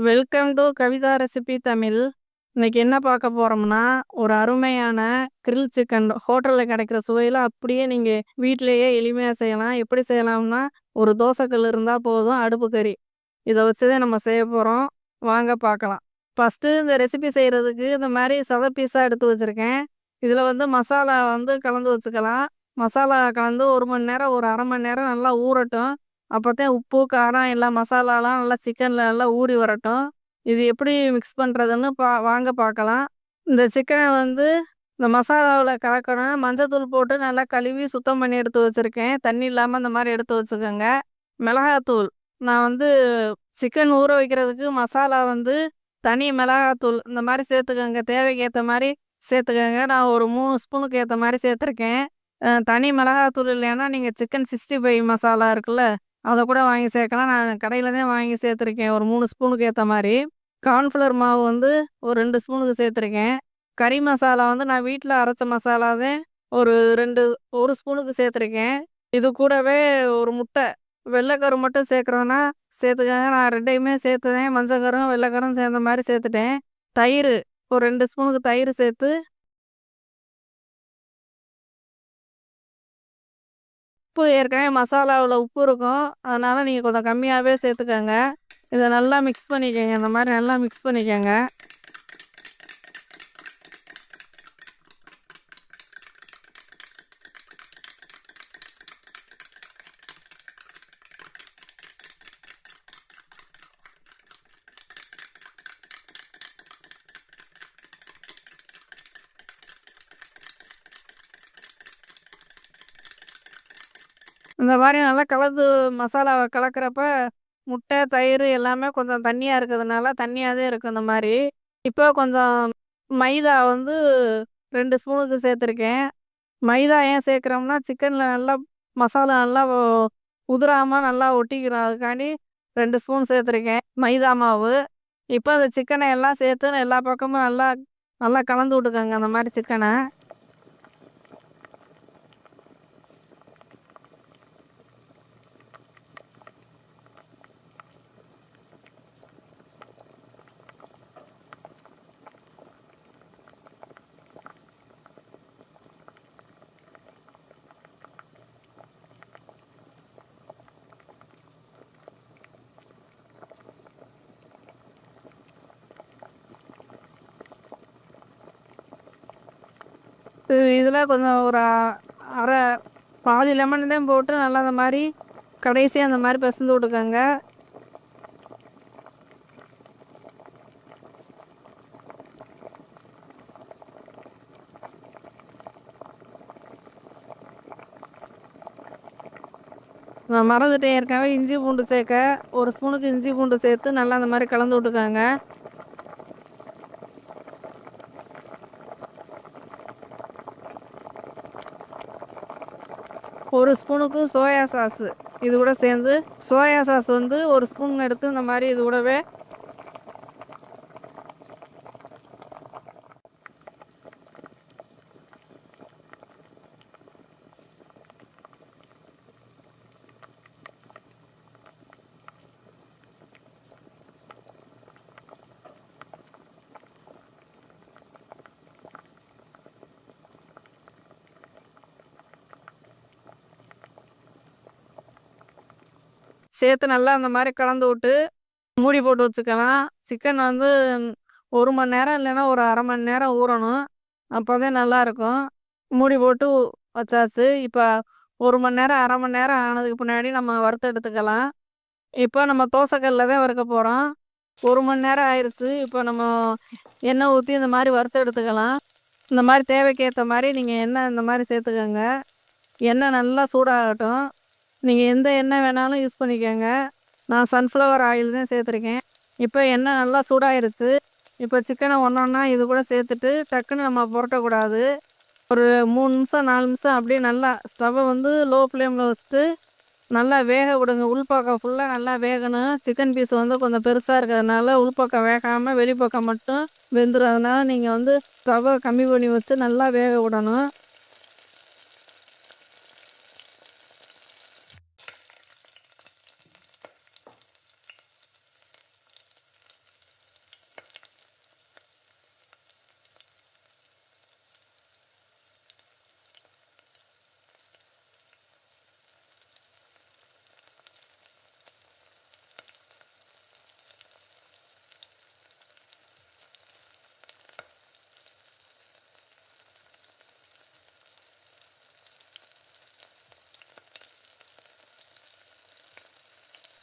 Welcome to Kavitha recipe Tamil. இன்னைக்கு என்ன பார்க்க போறோம்னா, ஒரு அருமையான கிரில் சிக்கன் ஹோட்டலில் கிடைக்கிற சுவையில் அப்படியே நீங்கள் வீட்டிலேயே எளிமையாக செய்யலாம். எப்படி செய்யலாம்னா, ஒரு தோசைக்கல் இருந்தால் போதும், அடுப்பு கறி இதை வச்சு தான் நம்ம செய்ய போகிறோம். வாங்க பார்க்கலாம். ஃபஸ்ட்டு இந்த ரெசிபி செய்கிறதுக்கு இந்த மாதிரி சத பீஸாக எடுத்து வச்சுருக்கேன். இதில் மசாலா கலந்து வச்சுக்கலாம். மசாலா கலந்து 1 மணி நேரம் ஒரு அரை மணி நேரம் நல்லா ஊறட்டும். அப்போதான் உப்பு, காரம் எல்லா மசாலாலாம் நல்லா சிக்கனில் நல்லா ஊறி வரட்டும். இது எப்படி மிக்ஸ் பண்ணுறதுன்னு வாங்க பார்க்கலாம். இந்த சிக்கனை இந்த மசாலாவில் கலக்கணும். மஞ்சத்தூள் போட்டு நல்லா கழுவி சுத்தம் பண்ணி எடுத்து வச்சுருக்கேன். தண்ணி இல்லாமல் இந்த மாதிரி எடுத்து வச்சுக்கோங்க. மிளகாத்தூள் நான் சிக்கன் ஊற வைக்கிறதுக்கு மசாலா தனி மிளகாத்தூள் இந்த மாதிரி சேர்த்துக்கோங்க. தேவைக்கு ஏற்ற மாதிரி சேர்த்துக்கோங்க. நான் ஒரு 3 ஸ்பூனுக்கு ஏற்ற மாதிரி சேர்த்துருக்கேன். தனி மிளகாத்தூள் இல்லைன்னா நீங்கள் சிக்கன் 65 மசாலா இருக்குல்ல, அதை கூட வாங்கி சேர்க்கலாம். நான் கடையில் தான் வாங்கி சேர்த்துருக்கேன். ஒரு 3 ஸ்பூனுக்கு ஏற்ற மாதிரி. கார்ன்ஃப்ளவர் மாவு ஒரு 2 ஸ்பூனுக்கு சேர்த்துருக்கேன். கறி மசாலா நான் வீட்டில் அரைச்ச மசாலா தான் ஒரு 1 ஸ்பூனுக்கு சேர்த்துருக்கேன். இது கூடவே ஒரு முட்டை, வெள்ளைக்கரு மட்டும் சேர்க்குறோன்னா சேர்த்துக்கோங்க. நான் 2யுமே சேர்த்துதேன். மஞ்சக்கரும் வெள்ளைக்கரும் சேர்ந்த மாதிரி சேர்த்துட்டேன். தயிர் ஒரு 2 ஸ்பூனுக்கு தயிர் சேர்த்து, உப்பு ஏற்கனவே மசாலாவில் உப்பு இருக்கும். அதனால் நீங்கள் கொஞ்சம் கம்மியாகவே சேர்த்துக்கோங்க. இதை நல்லா மிக்ஸ் பண்ணிக்கோங்க. இந்த மாதிரி நல்லா மிக்ஸ் பண்ணிக்கோங்க. இந்த மாதிரி நல்லா கலந்து மசாலாவை கலக்கிறப்ப முட்டை, தயிர் எல்லாமே கொஞ்சம் தண்ணியாக இருக்கிறதுனால தண்ணியாகவே இருக்கும் இந்த மாதிரி. இப்போ கொஞ்சம் மைதா 2 ஸ்பூனுக்கு சேர்த்துருக்கேன். மைதா ஏன் சேர்க்குறோம்னா, சிக்கனில் நல்லா மசாலா நல்லா உதிராமல் நல்லா ஒட்டிக்கிறோம். அதுக்காண்டி 2 ஸ்பூன் சேர்த்துருக்கேன் மைதா மாவு. இப்போ அந்த சிக்கனை எல்லாம் சேர்த்து எல்லா பக்கமும் நல்லா நல்லா கலந்து விட்டுக்கோங்க அந்த மாதிரி சிக்கனை. இதில் கொஞ்சம் ஒரு அரை பாதி லெமன் தான் போட்டு நல்லா அந்த மாதிரி கடைசியாக அந்த மாதிரி பிசைஞ்சு விட்டுக்கோங்க. நான் மறந்துட்டேன் ஏற்கனவே இஞ்சி பூண்டு சேர்க்க. 1 ஸ்பூனுக்கு இஞ்சி பூண்டு சேர்த்து நல்லா அந்த மாதிரி கலந்து விட்டுக்கோங்க. 1 ஸ்பூனுக்கு சோயா சாஸு இது கூட சேர்ந்து, சோயா சாஸ் 1 ஸ்பூன் எடுத்து இந்த மாதிரி இது கூடவே சேர்த்து நல்லா அந்த மாதிரி கலந்து விட்டு மூடி போட்டு வச்சுக்கலாம். சிக்கன் 1 மணி நேரம் இல்லைன்னா ஒரு அரை மணி நேரம் ஊறணும். அப்போ தான் நல்லாயிருக்கும். மூடி போட்டு வச்சாச்சு. இப்போ 1 மணி நேரம் அரை மணி நேரம் ஆனதுக்கு பின்னாடி நம்ம வறுத்து எடுத்துக்கலாம். இப்போ நம்ம தோசைக்கல்லில் தான் வறுக்க போகிறோம். 1 மணி நேரம் ஆயிடுச்சு. இப்போ நம்ம எண்ணெய் ஊற்றி இந்த மாதிரி வறுத்து எடுத்துக்கலாம். இந்த மாதிரி தேவைக்கு ஏற்ற மாதிரி நீங்கள் எண்ணெய் இந்த மாதிரி சேர்த்துக்கோங்க. எண்ணெய் நல்லா சூடாகட்டும். நீங்கள் எந்த எண்ணெய் வேணாலும் யூஸ் பண்ணிக்கோங்க. நான் சன்ஃப்ளவர் ஆயில் தான் சேர்த்துருக்கேன். இப்போ எண்ணெய் நல்லா சூடாயிருச்சு. இப்போ சிக்கனை ஒன்றா இது கூட சேர்த்துட்டு டக்குன்னு நம்ம புரட்டக்கூடாது. ஒரு 3 நிமிஷம் 4 நிமிஷம் அப்படியே நல்லா ஸ்டவ்வை லோ ஃப்ளேமில் வச்சுட்டு நல்லா வேக விடுங்க. உள்பக்கம் ஃபுல்லாக நல்லா வேகணும். சிக்கன் பீஸ் கொஞ்சம் பெருசாக இருக்கிறதுனால உள்பக்கம் வேகாமல் வெளிப்பக்கம் மட்டும் வெந்துடும். அதனால் நீங்கள் ஸ்டவ்வை கம்மி பண்ணி வச்சு நல்லா வேக விடணும்.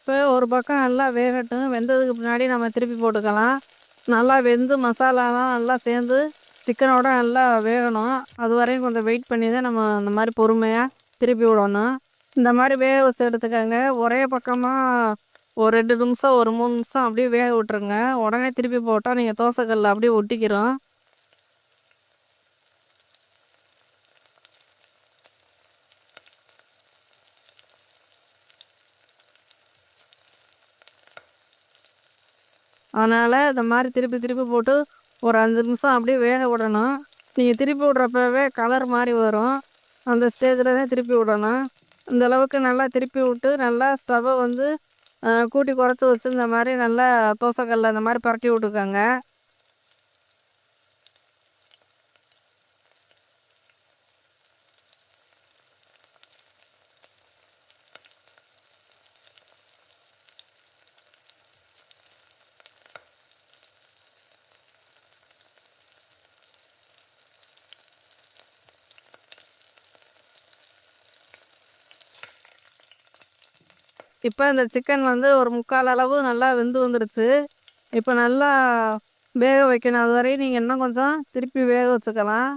இப்போ ஒரு பக்கம் நல்லா வேகட்டும். வெந்ததுக்கு பின்னாடி நம்ம திருப்பி போட்டுக்கலாம். நல்லா வெந்து மசாலாலாம் நல்லா சேர்ந்து சிக்கனோட நல்லா வேகணும். அதுவரையும் கொஞ்சம் வெயிட் பண்ணி தான் நம்ம இந்த மாரி பொறுமையா திருப்பி விடணும். இந்த மாரி வேக வச்சு எடுத்துக்கங்க. ஒரே பக்கமா ஒரு 2 நிமிஷம், ஒரு 3 நிமிஷம் அப்படியே வேக விட்டுருங்க. உடனே திருப்பி போட்டா நீங்க தோசை கல்ல அப்படியே ஒட்டிக்கிரும். அதனால இந்த மாரி திருப்பி திருப்பி போட்டு ஒரு 5 நிமிஷம் அப்படியே வேக விடணும். நீங்க திருப்பி விட்றப்பவே கலர் மாறி வரும். அந்த ஸ்டேஜில தான் திருப்பி விடணும். இந்த அளவுக்கு நல்லா திருப்பி விட்டு நல்லா ஸ்டவ்வை வந்து கூட்டி குறைச்சி வச்சு இந்த மாரி நல்லா தோசைக்கல்ல இந்த மாரி பிரட்டி விட்டுக்கோங்க. இப்போ இந்த சிக்கன் வந்து ஒரு 3/4 அளவு நல்லா வெந்து வந்துருச்சு. இப்போ நல்லா வேக வைக்கணும். அதுவரையும் நீங்க இன்னும் கொஞ்சம் திருப்பி வேக வச்சுக்கலாம்.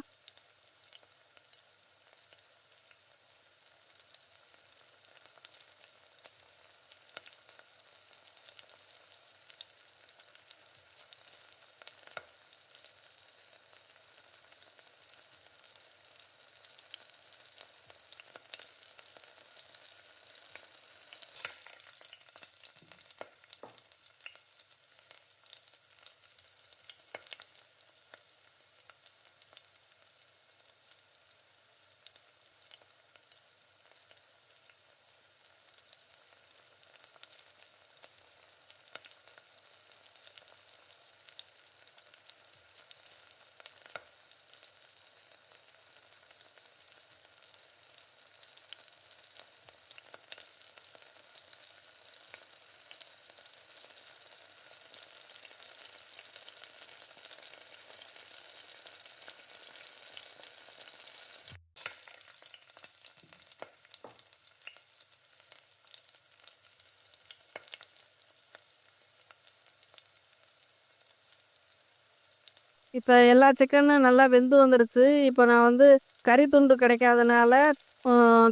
இப்போ எல்லா சிக்கனும் நல்லா வெந்து வந்துருச்சு. இப்போ நான் வந்து கறி துண்டு கிடைக்காதனால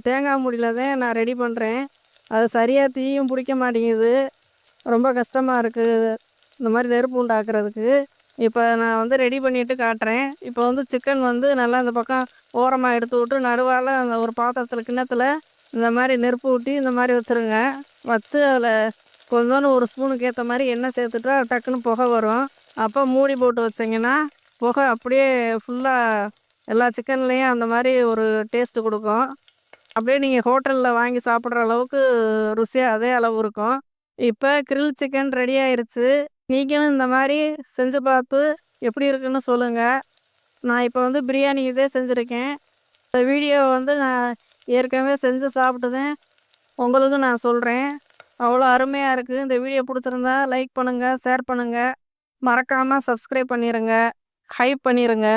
தேங்காய் மூடியில தான் நான் ரெடி பண்ணுறேன். அது சரியா தீயும் பிடிக்க மாட்டேங்குது. ரொம்ப கஷ்டமா இருக்கு. இந்த மாரி நெருப்பு உண்டாக்குறதுக்கு. இப்போ நான் வந்து ரெடி பண்ணிட்டு காட்டுறேன். இப்போ வந்து சிக்கன் வந்து நல்லா இந்த பக்கம் ஓரமா எடுத்து விட்டு நடுவால அந்த ஒரு பாத்திரத்தில கிண்ணத்தில இந்த மாரி நெருப்பு ஊட்டி இந்த மாரி வச்சுருங்க. வச்சு அதில கொஞ்சோண்டு ஒரு ஸ்பூனுக்கு ஏத்த மாரி எண்ணெய் சேர்த்துட்டா டக்குன்னு புகை வரும். அப்போ மூடி போட்டு வச்சிங்கன்னா, புகை அப்படியே ஃபுல்லா எல்லா சிக்கன்லேயும் அந்த மாரி ஒரு டேஸ்ட்டு குடுக்கும். அப்படியே நீங்க ஹோட்டல்ல வாங்கி சாப்பிடுற அளவுக்கு ருசியா அதே அளவு இருக்கும். இப்ப கிரில் சிக்கன் ரெடி ஆயிருச்சு. நீங்களும் இந்த மாரி செஞ்சு பார்த்து எப்படி இருக்குன்னு சொல்லுங்க. நான் இப்ப வந்து பிரியாணி இதே செஞ்சிருக்கேன். இந்த வீடியோ வந்து நான் ஏற்கனவே செஞ்சு சாப்பிட்டதேன் உங்களுக்கும் நான் சொல்றேன். அவ்வளோ அருமையா இருக்கு. இந்த வீடியோ புடிச்சிருந்தா லைக் பண்ணுங்க, ஷேர் பண்ணுங்க. மறக்காம சப்ஸ்கிரைப் பண்ணிருங்க. ஹைப் பண்ணிருங்க.